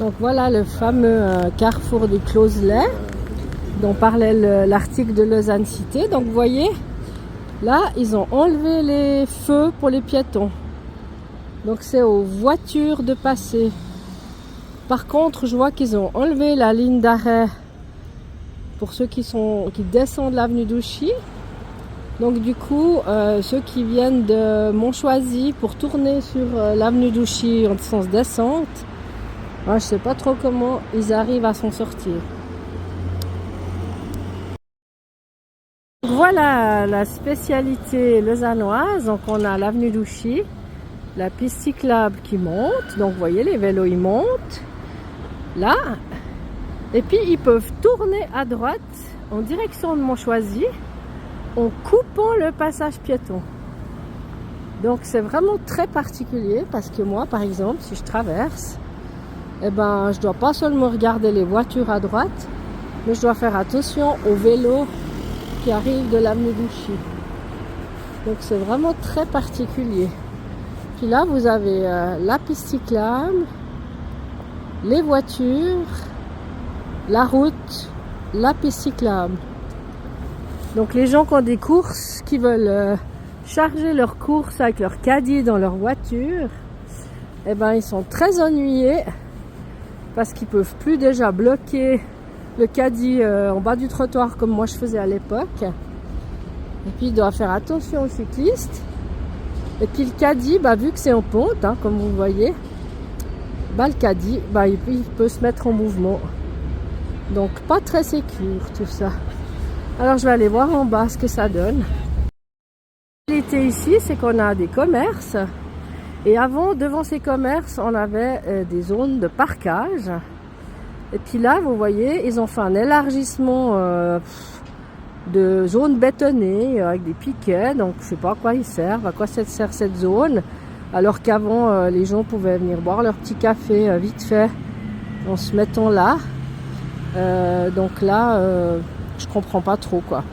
Donc voilà le fameux carrefour du Closelet dont parlait l'article de Lausanne Cité. Donc vous voyez, là ils ont enlevé les feux pour les piétons. Donc c'est aux voitures de passer. Par contre, je vois qu'ils ont enlevé la ligne d'arrêt pour ceux qui descendent l'avenue d'Ouchy. Donc du coup, ceux qui viennent de Montchoisy pour tourner sur l'avenue d'Ouchy en sens descente, je sais pas trop comment ils arrivent à s'en sortir. Voilà la spécialité lausannoise. Donc on a l'avenue d'Ouchy, la piste cyclable qui monte. Donc vous voyez, les vélos ils montent là. Et puis ils peuvent tourner à droite en direction de Montchoisy en coupant le passage piéton. Donc c'est vraiment très particulier parce que moi par exemple, si je traverse, je ne dois pas seulement regarder les voitures à droite, mais je dois faire attention aux vélos qui arrivent de l'avenue d'Ouchy. Donc c'est vraiment très particulier. Puis là vous avez la piste cyclable, les voitures, la route, la piste cyclable. Donc les gens qui ont des courses, qui veulent charger leurs courses avec leur caddie dans leur voiture, ils sont très ennuyés parce qu'ils peuvent plus déjà bloquer le caddie en bas du trottoir comme moi je faisais à l'époque. Et puis ils doivent faire attention aux cyclistes. Et puis le caddie, vu que c'est en pente, comme vous le voyez, le caddie, il peut se mettre en mouvement. Donc pas très sécure tout ça. Alors je vais aller voir en bas ce que ça donne. La réalité ici, c'est qu'on a des commerces. Et avant, devant ces commerces, on avait des zones de parkage. Et puis là, vous voyez, ils ont fait un élargissement de zones bétonnées avec des piquets. Donc je sais pas à quoi ils servent, à quoi ça sert cette zone. Alors qu'avant, les gens pouvaient venir boire leur petit café vite fait en se mettant là. Donc là, je comprends pas trop quoi.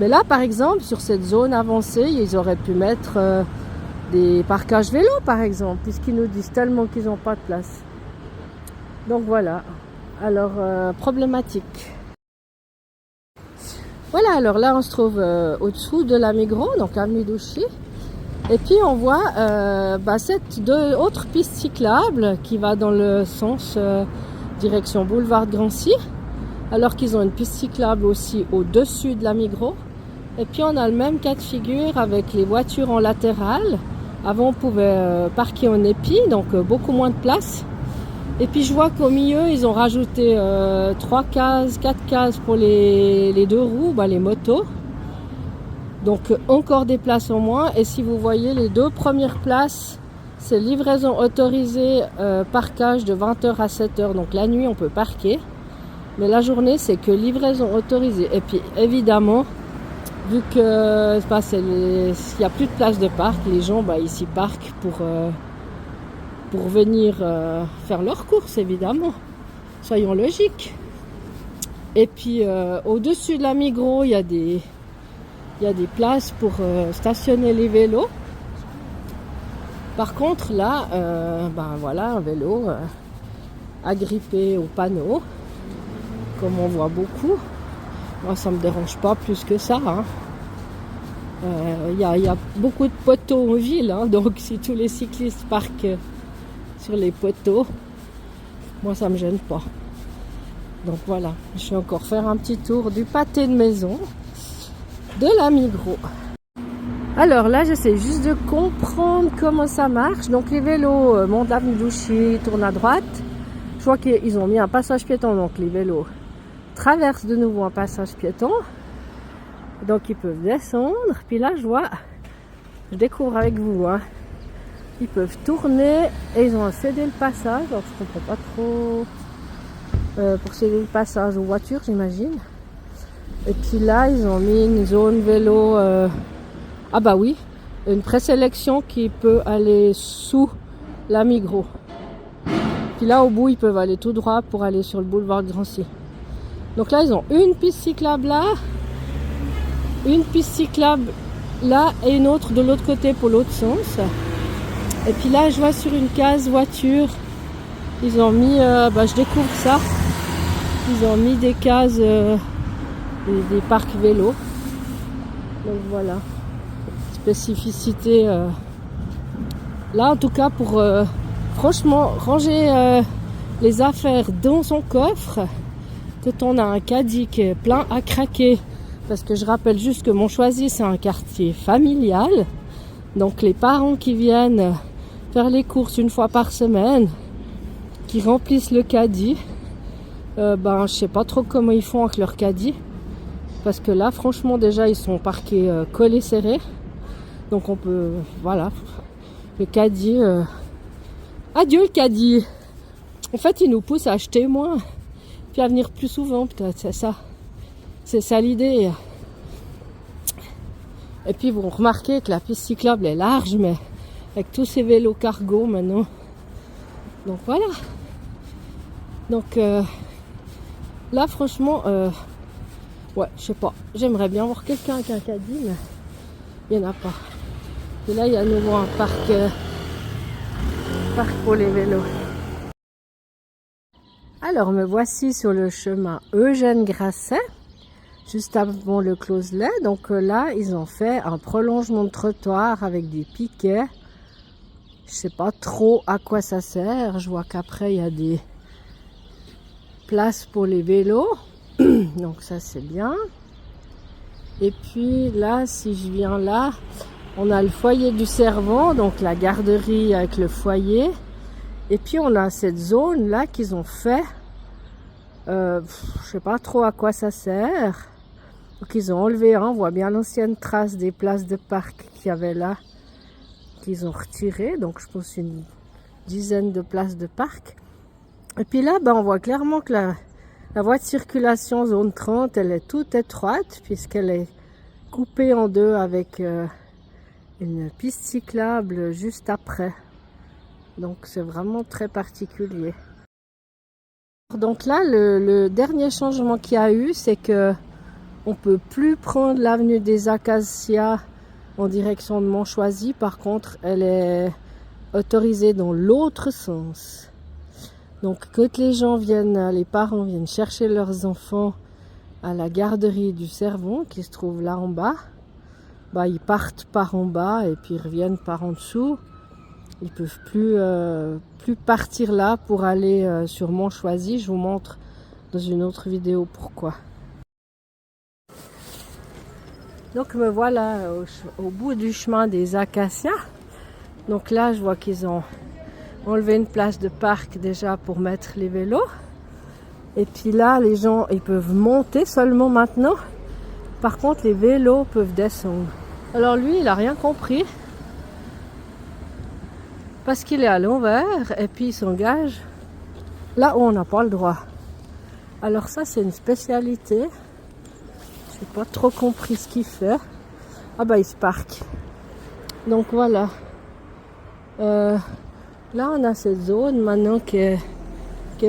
Mais là, par exemple, sur cette zone avancée, ils auraient pu mettre des parkages vélos, par exemple, puisqu'ils nous disent tellement qu'ils n'ont pas de place. Donc voilà. Alors, problématique. Voilà, alors là, on se trouve au-dessous de la Migros, donc l'avenue d'Ouchy. Et puis, on voit cette autre piste cyclable qui va dans le sens direction boulevard de Grancy. Alors qu'ils ont une piste cyclable aussi au-dessus de la Migros. Et puis on a le même cas de figure avec les voitures en latéral. Avant on pouvait parquer en épi, donc beaucoup moins de place. Et puis je vois qu'au milieu ils ont rajouté 3 cases, 4 cases pour les deux roues, les motos. Donc encore des places en moins. Et si vous voyez les deux premières places, c'est livraison autorisée, parquage de 20h à 7h. Donc la nuit on peut parquer. Mais la journée, c'est que livraison autorisée. Et puis, évidemment, vu que il n'y a plus de place de parc, les gens, ils s'y parquent pour venir faire leurs courses, évidemment. Soyons logiques. Et puis, au-dessus de la Migros, il y a des places pour stationner les vélos. Par contre, là, voilà, un vélo agrippé au panneau. Comme on voit beaucoup, moi ça me dérange pas plus que ça. Y a beaucoup de poteaux en ville, donc si tous les cyclistes parquent sur les poteaux, moi ça me gêne pas. Donc voilà, je vais encore faire un petit tour du pâté de maison de la Migros. Alors là, j'essaie juste de comprendre comment ça marche. Donc les vélos montent l'avenue d'Ouchy, tournent à droite. Je vois qu'ils ont mis un passage piéton, donc les vélos traversent de nouveau un passage piéton. Donc ils peuvent descendre. Puis là, je découvre avec vous. Ils peuvent tourner et ils ont cédé le passage. Alors je comprends pas trop. Pour céder le passage aux voitures, j'imagine. Et puis là, ils ont mis une zone vélo. Oui, une présélection qui peut aller sous la Migros. Puis là, au bout, ils peuvent aller tout droit pour aller sur le boulevard de Grancy. Donc là, ils ont une piste cyclable là, une piste cyclable là et une autre de l'autre côté pour l'autre sens. Et puis là, je vois sur une case voiture Ils ont mis, je découvre ça, ils ont mis des cases, des parcs vélos. Donc voilà, spécificité. Là en tout cas pour franchement ranger les affaires dans son coffre, quand on a un caddie qui est plein à craquer, parce que je rappelle juste que Montchoisy c'est un quartier familial, donc les parents qui viennent faire les courses une fois par semaine, qui remplissent le caddie, je sais pas trop comment ils font avec leur caddie, parce que là franchement déjà ils sont parqués collés serrés, donc on peut, voilà, le caddie, adieu le caddie. En fait il nous pousse à acheter moins, puis à venir plus souvent peut-être, c'est ça l'idée. Et puis vous remarquez que la piste cyclable est large, mais avec tous ces vélos cargo maintenant, donc voilà. Donc là franchement ouais, je sais pas, j'aimerais bien voir quelqu'un avec un caddie, mais il n'y en a pas. Et là il y a à nouveau un parc pour les vélos. Alors me voici sur le chemin Eugène Grasset, juste avant le Closelet. Donc là ils ont fait un prolongement de trottoir avec des piquets. Je sais pas trop à quoi ça sert. Je vois qu'après il y a des places pour les vélos, donc ça c'est bien. Et puis là, si je viens là, on a le foyer du Servant, donc la garderie avec le foyer. Et puis on a cette zone là qu'ils ont fait, je sais pas trop à quoi ça sert. Donc ils ont enlevé, on voit bien l'ancienne trace des places de parc qu'il y avait là, qu'ils ont retiré. Donc je pense une dizaine de places de parc. Et puis là, on voit clairement que la voie de circulation zone 30, elle est toute étroite, puisqu'elle est coupée en deux avec une piste cyclable juste après. Donc c'est vraiment très particulier. Donc là, le dernier changement qu'il y a eu, c'est que on peut plus prendre l'avenue des Acacias en direction de Montchoisy. Par contre, elle est autorisée dans l'autre sens. Donc quand les gens viennent, les parents viennent chercher leurs enfants à la garderie du Servant, qui se trouve là en bas, ils partent par en bas et puis ils reviennent par en dessous. Ils peuvent plus partir là pour aller sur Montchoisy. Je vous montre dans une autre vidéo pourquoi. Donc me voilà au bout du chemin des Acacias. Donc là je vois qu'ils ont enlevé une place de parc déjà pour mettre les vélos. Et puis là les gens ils peuvent monter seulement maintenant. Par contre les vélos peuvent descendre. Alors lui il a rien compris, parce qu'il est à l'envers et puis il s'engage là où on n'a pas le droit. Alors ça c'est une spécialité. J'ai pas trop compris ce qu'il fait. Il se parque. Donc voilà. Là on a cette zone maintenant qui est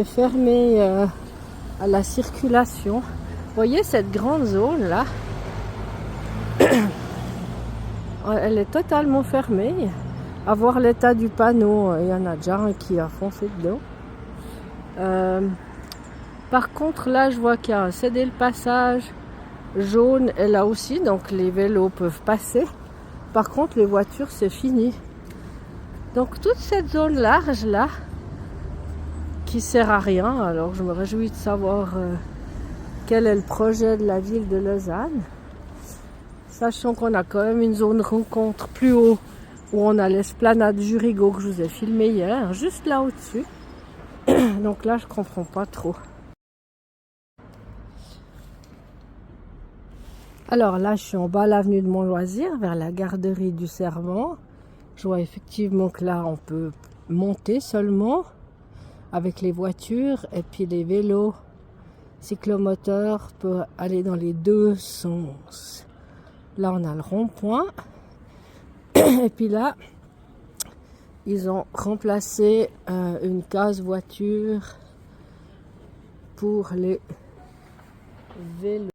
fermée à la circulation. Vous voyez cette grande zone là, elle est totalement fermée. À voir l'état du panneau, il y en a déjà un qui a foncé dedans. Par contre là je vois qu'il y a un cédé le passage jaune et là aussi, donc les vélos peuvent passer. Par contre les voitures c'est fini. Donc toute cette zone large là qui sert à rien. Alors je me réjouis de savoir quel est le projet de la ville de Lausanne, sachant qu'on a quand même une zone rencontre plus haut où on a l'esplanade Jurigo que je vous ai filmé hier, juste là au-dessus. Donc là je comprends pas trop. Alors là je suis en bas l'avenue de Montloisir vers la garderie du Servant. Je vois effectivement que là on peut monter seulement avec les voitures, et puis les vélos cyclomoteurs peuvent aller dans les deux sens. Là on a le rond-point et puis là ils ont remplacé une case voiture pour les vélos.